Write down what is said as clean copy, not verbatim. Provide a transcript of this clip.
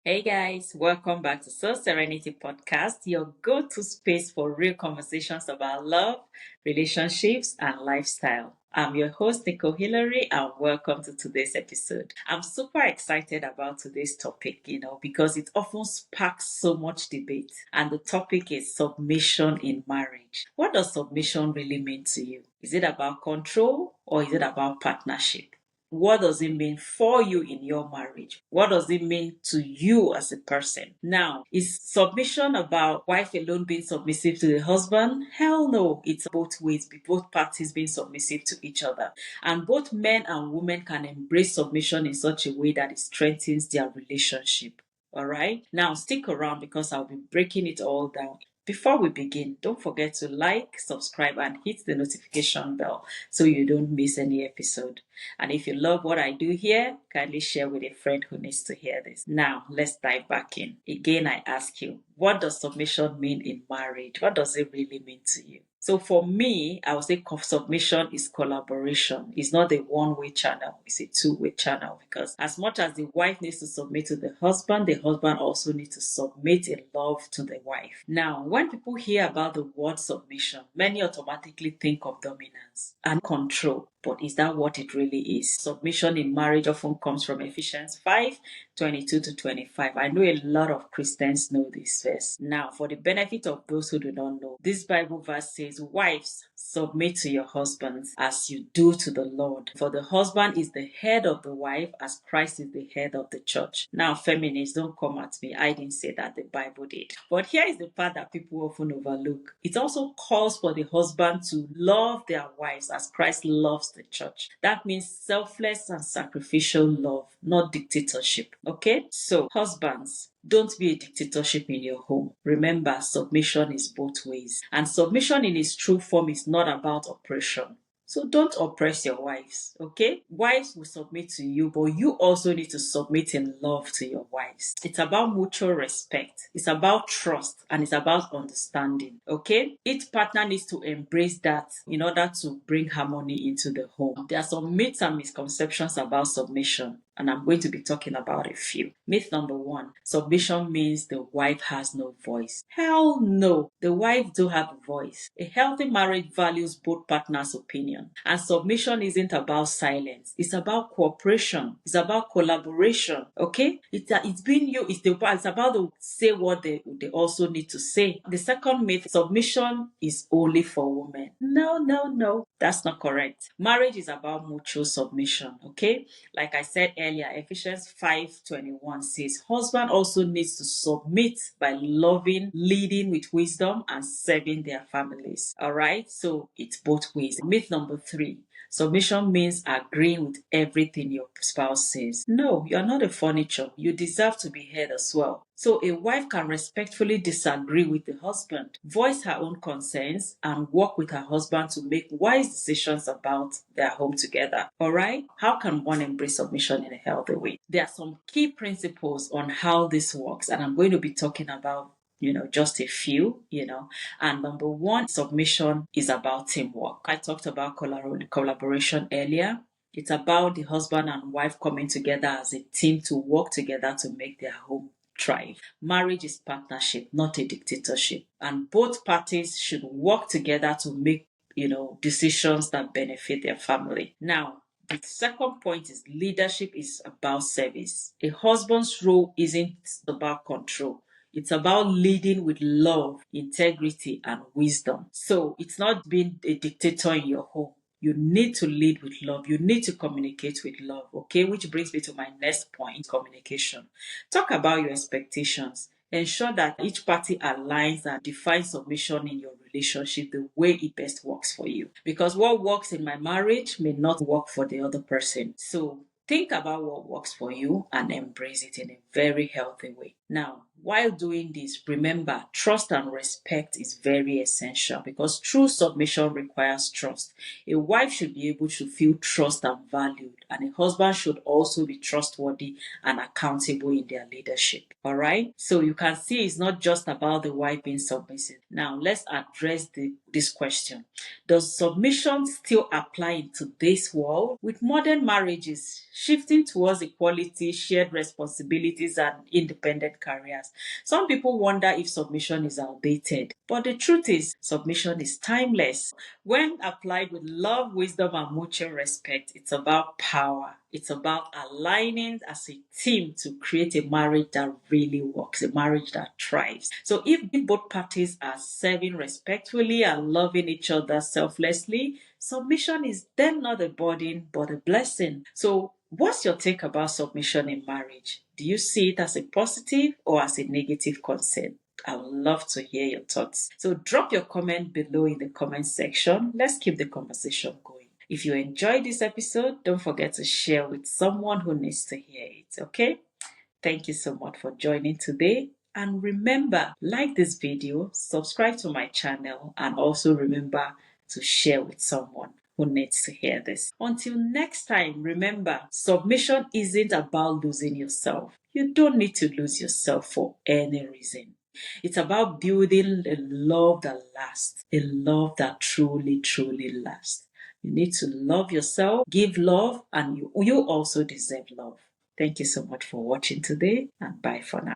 Hey guys, welcome back to Serenity Podcast, your go-to space for real conversations about love, relationships, and lifestyle. I'm your host, Nicole Hillary, and welcome to today's episode. I'm super excited about today's topic, because it often sparks so much debate. And the topic is submission in marriage. What does submission really mean to you? Is it about control or is it about partnership? What does it mean for you in your marriage? What does it mean to you as a person? Now, is submission about wife alone being submissive to the husband? Hell no. It's both ways, both parties being submissive to each other. And both men and women can embrace submission in such a way that it strengthens their relationship. All right. Now, stick around because I'll be breaking it all down. Before we begin, don't forget to like, subscribe, and hit the notification bell so you don't miss any episode. And if you love what I do here, kindly share with a friend who needs to hear this. Now, let's dive back in. Again, I ask you, what does submission mean in marriage? What does it really mean to you? So for me, I would say submission is collaboration. It's not a one-way channel. It's a two-way channel because as much as the wife needs to submit to the husband also needs to submit in love to the wife. Now, when people hear about the word submission, many automatically think of dominance and control. But is that what it really is? Submission in marriage often comes from Ephesians 5:22 to 25. I know a lot of Christians know this verse. Now, for the benefit of those who do not know, this Bible verse says, "Wives, submit to your husbands as you do to the Lord. For the husband is the head of the wife as Christ is the head of the church." Now, feminists, don't come at me. I didn't say that, the Bible did. But here is the part that people often overlook. It also calls for the husband to love their wives as Christ loves the church. That means selfless and sacrificial love, not dictatorship. Okay? So, husbands, don't be a dictatorship in your home. Remember, submission is both ways. And submission in its true form is not about oppression. So don't oppress your wives, okay? Wives will submit to you, but you also need to submit in love to your wives. It's about mutual respect. It's about trust and it's about understanding, okay? Each partner needs to embrace that in order to bring harmony into the home. There are some myths and misconceptions about submission, and I'm going to be talking about a few. Myth number one, submission means the wife has no voice. Hell no, the wife do have a voice. A healthy marriage values both partners' opinion. And submission isn't about silence. It's about cooperation. It's about collaboration. Okay? It's being you. It's about to say what they also need to say. The second myth, submission is only for women. No, no, no. That's not correct. Marriage is about mutual submission. Okay? Like I said earlier, Ephesians 5:21 says, husband also needs to submit by loving, leading with wisdom, and serving their families. All right? So it's both ways. Myth number three, submission means agreeing with everything your spouse says. No, you're not a furniture. You deserve to be heard as well. So a wife can respectfully disagree with the husband, voice her own concerns, and work with her husband to make wise decisions about their home together. All right? How can one embrace submission in a healthy way? There are some key principles on how this works, and I'm going to be talking about just a few, And number one, submission is about teamwork. I talked about collaboration earlier. It's about the husband and wife coming together as a team to work together to make their home thrive. Marriage is partnership, not a dictatorship. And both parties should work together to make, decisions that benefit their family. Now, the second point is leadership is about service. A husband's role isn't about control. It's about leading with love, integrity, and wisdom. So it's not being a dictator in your home. You need to lead with love. You need to communicate with love. Okay, which brings me to my next point, communication. Talk about your expectations. Ensure that each party aligns and defines submission in your relationship the way it best works for you. Because what works in my marriage may not work for the other person. So think about what works for you and embrace it in a very healthy way. Now, while doing this, remember, trust and respect is very essential because true submission requires trust. A wife should be able to feel trust and valued, and a husband should also be trustworthy and accountable in their leadership. All right? So you can see it's not just about the wife being submissive. Now, let's address this question. Does submission still apply in today's world? With modern marriages shifting towards equality, shared responsibilities, and independent careers. Some people wonder if submission is outdated, but the truth is, submission is timeless. When applied with love, wisdom, and mutual respect, it's about power. It's about aligning as a team to create a marriage that really works, a marriage that thrives. So if both parties are serving respectfully and loving each other selflessly, submission is then not a burden but a blessing. So what's your take about submission in marriage? Do you see it as a positive or as a negative concern? I would love to hear your thoughts. So drop your comment below in the comment section. Let's keep the conversation going. If you enjoyed this episode, don't forget to share with someone who needs to hear it, okay? Thank you so much for joining today. And remember, like this video, subscribe to my channel, and also remember to share with someone who needs to hear this. Until next time, remember, submission isn't about losing yourself. You don't need to lose yourself for any reason. It's about building a love that lasts, a love that truly, truly lasts. You need to love yourself, give love, and you also deserve love. Thank you so much for watching today, and bye for now.